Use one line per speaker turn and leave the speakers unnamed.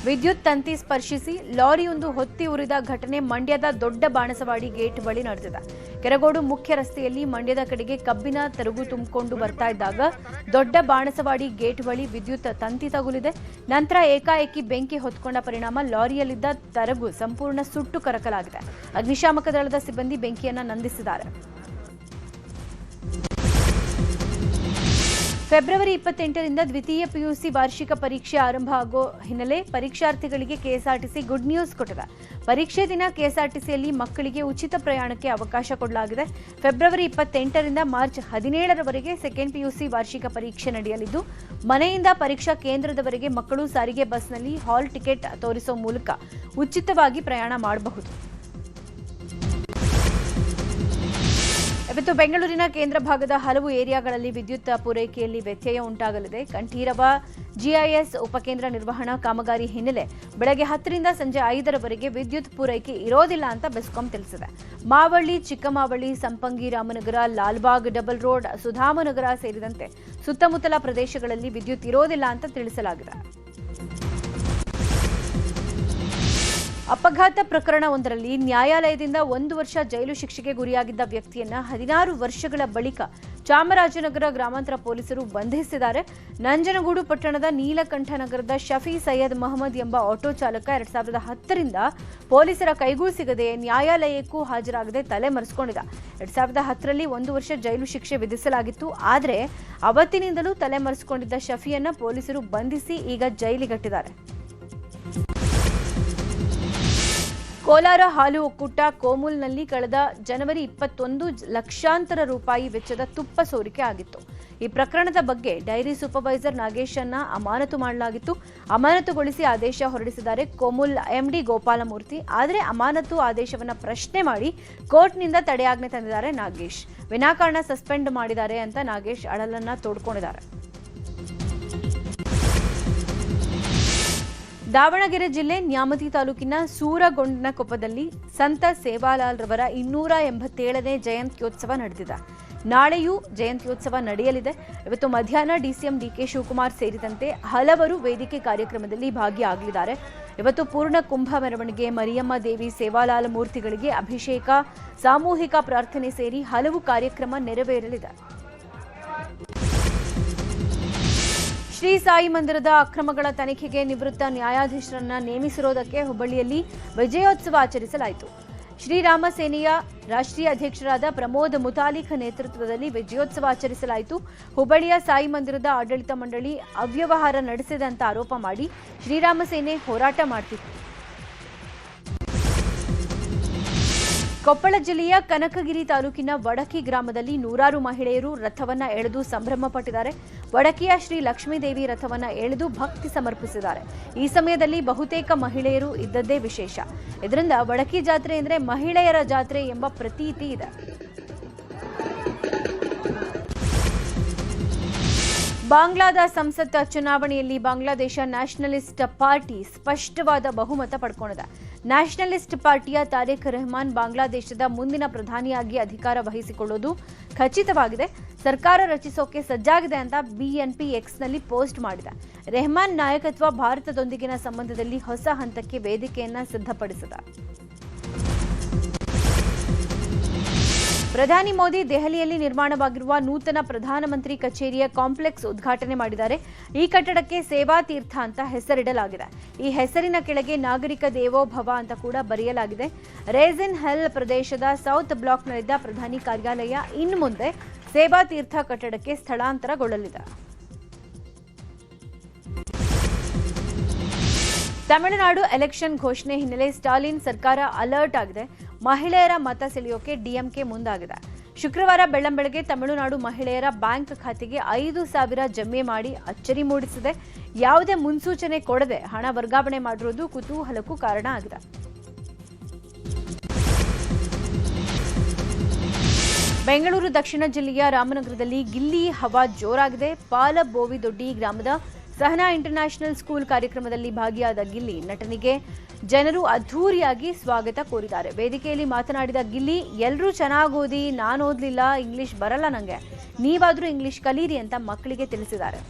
ವಿದ್ಯುತ್ ತಂತಿ ಸ್ಪರ್ಶಿಸಿ ಲಾರಿಯೊಂದು ಹೊತ್ತಿ ಉರಿದ ಘಟನೆ ಮಂಡ್ಯದ ದೊಡ್ಡ ಬಾಣಸವಾಡಿ ಗೇಟ್ ಬಳಿ ನಡೆದಿದೆ. ಕೆರಗೋಡು ಮುಖ್ಯ ರಸ್ತೆಯಲ್ಲಿ ಮಂಡ್ಯದ ಕಡೆಗೆ ಕಬ್ಬಿನ ತರಗು ತುಂಬಿಕೊಂಡು ಬರ್ತಾ ಇದ್ದಾಗ ದೊಡ್ಡ ಬಾಣಸವಾಡಿ ಗೇಟ್ ಬಳಿ ವಿದ್ಯುತ್ ತಂತಿ ತಗುಲಿದೆ. ನಂತರ ಏಕಾಏಕಿ ಬೆಂಕಿ ಹೊತ್ಕೊಂಡ ಪರಿಣಾಮ ಲಾರಿಯಲ್ಲಿದ್ದ ತರಗು ಸಂಪೂರ್ಣ ಸುಟ್ಟು ಕರಕಲಾಗಿದೆ. ಅಗ್ನಿಶಾಮಕ ದಳದ ಸಿಬ್ಬಂದಿ ಬೆಂಕಿಯನ್ನು ನಂದಿಸಿದ್ದಾರೆ. ಫೆಬ್ರವರಿ 28ರಿಂದ ದ್ವಿತೀಯ ಪಿಯುಸಿ ವಾರ್ಷಿಕ ಪರೀಕ್ಷೆ ಆರಂಭ ಆಗೋ ಹಿನ್ನೆಲೆ ಪರೀಕ್ಷಾರ್ಥಿಗಳಿಗೆ ಕೆಎಸ್ಆರ್ಟಿಸಿ ಗುಡ್ ನ್ಯೂಸ್ ಕೊಟ್ಟಿದೆ. ಪರೀಕ್ಷೆ ದಿನ ಕೆಎಸ್ಆರ್ಟಿಸಿಯಲ್ಲಿ ಮಕ್ಕಳಿಗೆ ಉಚಿತ ಪ್ರಯಾಣಕ್ಕೆ ಅವಕಾಶ ಕೊಡಲಾಗಿದೆ. ಫೆಬ್ರವರಿ 28ರಿಂದ ಮಾರ್ಚ್ 17ರವರೆಗೆ ಸೆಕೆಂಡ್ ಪಿಯುಸಿ ವಾರ್ಷಿಕ ಪರೀಕ್ಷೆ ನಡೆಯಲಿದ್ದು, ಮನೆಯಿಂದ ಪರೀಕ್ಷಾ ಕೇಂದ್ರದವರೆಗೆ ಮಕ್ಕಳು ಸಾರಿಗೆ ಬಸ್ನಲ್ಲಿ ಹಾಲ್ ಟಿಕೆಟ್ ತೋರಿಸುವ ಮೂಲಕ ಉಚಿತವಾಗಿ ಪ್ರಯಾಣ ಮಾಡಬಹುದು. ಇವತ್ತು ಬೆಂಗಳೂರಿನ ಕೇಂದ್ರ ಭಾಗದ ಹಲವು ಏರಿಯಾಗಳಲ್ಲಿ ವಿದ್ಯುತ್ ಪೂರೈಕೆಯಲ್ಲಿ ವ್ಯತ್ಯಯ ಉಂಟಾಗಲಿದೆ. ಕಂಠೀರವ ಜಿಐಎಸ್ ಉಪಕೇಂದ್ರ ನಿರ್ವಹಣಾ ಕಾಮಗಾರಿ ಹಿನ್ನೆಲೆ ಬೆಳಗ್ಗೆ 10ರಿಂದ ಸಂಜೆ 5ರವರೆಗೆ ವಿದ್ಯುತ್ ಪೂರೈಕೆ ಇರೋದಿಲ್ಲ ಅಂತ ಬೆಸ್ಕಾಂ ತಿಳಿಸಿದೆ. ಮಾವಳ್ಳಿ, ಚಿಕ್ಕಮಾವಳ್ಳಿ, ಸಂಪಂಗಿ, ರಾಮನಗರ, ಲಾಲ್ಬಾಗ್, ಡಬಲ್ ರೋಡ್, ಸುಧಾಮನಗರ ಸೇರಿದಂತೆ ಸುತ್ತಮುತ್ತಲ ಪ್ರದೇಶಗಳಲ್ಲಿ ವಿದ್ಯುತ್ ಇರೋದಿಲ್ಲ ಅಂತ ತಿಳಿಸಲಾಗಿದೆ. ಅಪಘಾತ ಪ್ರಕರಣವೊಂದರಲ್ಲಿ ನ್ಯಾಯಾಲಯದಿಂದ 1 ವರ್ಷ ಜೈಲು ಶಿಕ್ಷೆಗೆ ಗುರಿಯಾಗಿದ್ದ ವ್ಯಕ್ತಿಯನ್ನ 16 ವರ್ಷಗಳ ಬಳಿಕ ಚಾಮರಾಜನಗರ ಗ್ರಾಮಾಂತರ ಪೊಲೀಸರು ಬಂಧಿಸಿದ್ದಾರೆ. ನಂಜನಗೂಡು ಪಟ್ಟಣದ ನೀಲಕಂಠ ನಗರದ ಶಫಿ ಸೈಯದ್ ಮಹಮ್ಮದ್ ಎಂಬ ಆಟೋ ಚಾಲಕ 2010ರಿಂದ ಪೊಲೀಸರ ಕೈಗೂ ಸಿಗದೆ ನ್ಯಾಯಾಲಯಕ್ಕೂ ಹಾಜರಾಗದೆ ತಲೆಮರೆಸಿಕೊಂಡಿದ್ದ. 2010ರಲ್ಲಿ 1 ವರ್ಷ ಜೈಲು ಶಿಕ್ಷೆ ವಿಧಿಸಲಾಗಿತ್ತು. ಆದರೆ ಅವತ್ತಿನಿಂದಲೂ ತಲೆಮರೆಸಿಕೊಂಡಿದ್ದ ಶಫಿಯನ್ನ ಪೊಲೀಸರು ಬಂಧಿಸಿ ಈಗ ಜೈಲಿಗಟ್ಟಿದ್ದಾರೆ. ಕೋಲಾರ ಹಾಲು ಒಕ್ಕೂಟ ಕೋಮೂಲ್ನಲ್ಲಿ ಕಳೆದ ಜನವರಿ 21 ಲಕ್ಷಾಂತರ ರೂಪಾಯಿ ವೆಚ್ಚದ ತುಪ್ಪ ಸೋರಿಕೆ ಆಗಿತ್ತು. ಈ ಪ್ರಕರಣದ ಬಗ್ಗೆ ಡೈರಿ ಸೂಪರ್ವೈಸರ್ ನಾಗೇಶನ್ನ ಅಮಾನತು ಮಾಡಲಾಗಿತ್ತು. ಅಮಾನತುಗೊಳಿಸಿ ಆದೇಶ ಹೊರಡಿಸಿದ್ದಾರೆ ಕೋಮೂಲ್ ಎಂಡಿ ಗೋಪಾಲಮೂರ್ತಿ. ಆದರೆ ಅಮಾನತು ಆದೇಶವನ್ನು ಪ್ರಶ್ನೆ ಮಾಡಿ ಕೋರ್ಟ್ನಿಂದ ತಡೆಯಾಜ್ಞೆ ತಂದಿದ್ದಾರೆ ನಾಗೇಶ್. ವಿನಾಕಾರಣ ಸಸ್ಪೆಂಡ್ ಮಾಡಿದ್ದಾರೆ ಅಂತ ನಾಗೇಶ್ ಅಳಲನ್ನ ತೋಡ್ಕೊಂಡಿದ್ದಾರೆ. ದಾವಣಗೆರೆ ಜಿಲ್ಲೆ ನ್ಯಾಮತಿ ತಾಲೂಕಿನ ಸೂರಗೊಂಡನಕೊಪ್ಪದಲ್ಲಿ ಸಂತ ಸೇವಾಲಾಲ್ ರವರ 287ನೇ ಜಯಂತ್ಯೋತ್ಸವ ನಡೆದಿದೆ. ನಾಳೆಯೂ ಜಯಂತ್ಯೋತ್ಸವ ನಡೆಯಲಿದೆ. ಇವತ್ತು ಮಧ್ಯಾಹ್ನ ಡಿಸಿಎಂ ಡಿಕೆ ಶಿವಕುಮಾರ್ ಸೇರಿದಂತೆ ಹಲವರು ವೇದಿಕೆ ಕಾರ್ಯಕ್ರಮದಲ್ಲಿ ಭಾಗಿಯಾಗಲಿದ್ದಾರೆ. ಇವತ್ತು ಪೂರ್ಣ ಕುಂಭ ಮೆರವಣಿಗೆ, ಮರಿಯಮ್ಮ ದೇವಿ, ಸೇವಾಲಾಲ್ ಮೂರ್ತಿಗಳಿಗೆ ಅಭಿಷೇಕ, ಸಾಮೂಹಿಕ ಪ್ರಾರ್ಥನೆ ಸೇರಿ ಹಲವು ಕಾರ್ಯಕ್ರಮ ನೆರವೇರಲಿದೆ. ಶ್ರೀ ಸಾಯಿ ಮಂದಿರದ ಅಕ್ರಮಗಳ ತನಿಖೆಗೆ ನಿವೃತ್ತ ನ್ಯಾಯಾಧೀಶರನ್ನ ನೇಮಿಸಿರುವುದಕ್ಕೆ ಹುಬ್ಬಳ್ಳಿಯಲ್ಲಿ ವಿಜಯೋತ್ಸವ ಆಚರಿಸಲಾಯಿತು. ಶ್ರೀರಾಮ ಸೇನೆಯ ರಾಷ್ಟ್ರೀಯ ಅಧ್ಯಕ್ಷರಾದ ಪ್ರಮೋದ್ ಮುತಾಲಿಕ್ ನೇತೃತ್ವದಲ್ಲಿ ವಿಜಯೋತ್ಸವ ಆಚರಿಸಲಾಯಿತು. ಹುಬ್ಬಳ್ಳಿಯ ಸಾಯಿ ಮಂದಿರದ ಆಡಳಿತ ಮಂಡಳಿ ಅವ್ಯವಹಾರ ನಡೆಸಿದೆ ಅಂತ ಆರೋಪ ಮಾಡಿ ಶ್ರೀರಾಮ ಸೇನೆ ಹೋರಾಟ ಮಾಡ್ತಿತ್ತು. ಕೊಪ್ಪಳ ಜಿಲ್ಲೆಯ ಕನಕಗಿರಿ ತಾಲೂಕಿನ ವಡಕಿ ಗ್ರಾಮದಲ್ಲಿ ನೂರಾರು ಮಹಿಳೆಯರು ರಥವನ್ನ ಎಳೆದು ಸಂಭ್ರಮ ಪಟ್ಟಿದ್ದಾರೆ. ವಡಕಿಯ ಶ್ರೀ ಲಕ್ಷ್ಮೀದೇವಿ ರಥವನ್ನ ಎಳೆದು ಭಕ್ತಿ ಸಮರ್ಪಿಸಿದ್ದಾರೆ. ಈ ಸಮಯದಲ್ಲಿ ಬಹುತೇಕ ಮಹಿಳೆಯರು ಇದ್ದದ್ದೇ ವಿಶೇಷ. ಇದರಿಂದ ವಡಕಿ ಜಾತ್ರೆ ಎಂದರೆ ಮಹಿಳೆಯರ ಜಾತ್ರೆ ಎಂಬ ಪ್ರತೀತಿ ಇದೆ. ಬಾಂಗ್ಲಾದ ಸಂಸತ್ ಚುನಾವಣೆಯಲ್ಲಿ ಬಾಂಗ್ಲಾದೇಶ ನ್ಯಾಷನಲಿಸ್ಟ್ ಪಾರ್ಟಿ ಸ್ಪಷ್ಟವಾದ ಬಹುಮತ ಪಡ್ಕೊಂಡಿದೆ. ನ್ಯಾಷನಲಿಸ್ಟ್ ಪಾರ್ಟಿಯ ತಾರಿಕ್ ರೆಹಮಾನ್ ಬಾಂಗ್ಲಾದೇಶದ ಮುಂದಿನ ಪ್ರಧಾನಿಯಾಗಿ ಅಧಿಕಾರ ವಹಿಸಿಕೊಳ್ಳುವುದು ಖಚಿತವಾಗಿದೆ. ಸರ್ಕಾರ ರಚಿಸೋಕೆ ಸಜ್ಜಾಗಿದೆ ಅಂತ ಬಿಎನ್ಪಿ ಎಕ್ಸ್ನಲ್ಲಿ ಪೋಸ್ಟ್ ಮಾಡಿದೆ. ರೆಹಮಾನ್ ನಾಯಕತ್ವ ಭಾರತದೊಂದಿಗಿನ ಸಂಬಂಧದಲ್ಲಿ ಹೊಸ ಹಂತಕ್ಕೆ ವೇದಿಕೆಯನ್ನ ಸಿದ್ಧಪಡಿಸಿದೆ. ಪ್ರಧಾನಿ ಮೋದಿ ದೆಹಲಿಯಲ್ಲಿ ನಿರ್ಮಾಣವಾಗಿರುವ ನೂತನ ಪ್ರಧಾನಮಂತ್ರಿ ಕಚೇರಿಯ ಕಾಂಪ್ಲೆಕ್ಸ್ ಉದ್ಘಾಟನೆ ಮಾಡಿದ್ದಾರೆ. ಈ ಕಟ್ಟಡಕ್ಕೆ ಸೇವಾ ತೀರ್ಥ ಅಂತ ಹೆಸರಿಡಲಾಗಿದೆ. ಈ ಹೆಸರಿನ ಕೆಳಗೆ ನಾಗರಿಕ ದೇವೋಭವ ಅಂತ ಕೂಡ ಬರೆಯಲಾಗಿದೆ. ರೇಸಿನ್ ಹಿಲ್ ಪ್ರದೇಶದ ಸೌತ್ ಬ್ಲಾಕ್ನಲ್ಲಿದ್ದ ಪ್ರಧಾನಿ ಕಾರ್ಯಾಲಯ ಇನ್ನು ಮುಂದೆ ಸೇವಾ ತೀರ್ಥ ಕಟ್ಟಡಕ್ಕೆ ಸ್ಥಳಾಂತರಗೊಳ್ಳಲಿದೆ. ತಮಿಳುನಾಡು ಎಲೆಕ್ಷನ್ ಘೋಷಣೆ ಹಿನ್ನೆಲೆ ಸ್ಟಾಲಿನ್ ಸರ್ಕಾರ ಅಲರ್ಟ್ ಆಗಿದೆ. ಮಹಿಳೆಯರ ಮತ ಸೆಳೆಯೋಕೆ ಡಿಎಂಕೆ ಮುಂದಾಗಿದೆ. ಶುಕ್ರವಾರ ಬೆಳ್ಳಂಬೆಳಗ್ಗೆ ತಮಿಳುನಾಡು ಮಹಿಳೆಯರ ಬ್ಯಾಂಕ್ ಖಾತೆಗೆ 5,000 ಜಮೆ ಮಾಡಿ ಅಚ್ಚರಿ ಮೂಡಿಸಿದೆ. ಯಾವುದೇ ಮುನ್ಸೂಚನೆ ಕೊಡದೆ ಹಣ ವರ್ಗಾವಣೆ ಮಾಡಿರುವುದು ಕುತೂಹಲಕ್ಕೂ ಕಾರಣ ಆಗಿದೆ. ಬೆಂಗಳೂರು ದಕ್ಷಿಣ ಜಿಲ್ಲೆಯ ರಾಮನಗರದಲ್ಲಿ ಗಿಲ್ಲಿ ಹವಾ ಜೋರಾಗಿದೆ. ಪಾಲಬೋವಿದೊಡ್ಡಿ ಗ್ರಾಮದ ಸಹನಾ ಇಂಟರ್ನ್ಯಾಷನಲ್ ಸ್ಕೂಲ್ ಕಾರ್ಯಕ್ರಮದಲ್ಲಿ ಭಾಗಿಯಾದ ಗಿಲ್ಲಿ ನಟನಿಗೆ ಜನರು ಅದ್ಧೂರಿಯಾಗಿ ಸ್ವಾಗತ ಕೋರಿದ್ದಾರೆ. ವೇದಿಕೆಯಲ್ಲಿ ಮಾತನಾಡಿದ ಗಿಲ್ಲಿ, ಎಲ್ಲರೂ ಚೆನ್ನಾಗಿ ಓದಿ, ನಾನು ಓದಲಿಲ್ಲ, ಇಂಗ್ಲಿಷ್ ಬರಲ್ಲ, ನನಗೆ ನೀವಾದರೂ ಇಂಗ್ಲಿಷ್ ಕಲೀರಿ ಅಂತ ಮಕ್ಕಳಿಗೆ ತಿಳಿಸಿದ್ದಾರೆ.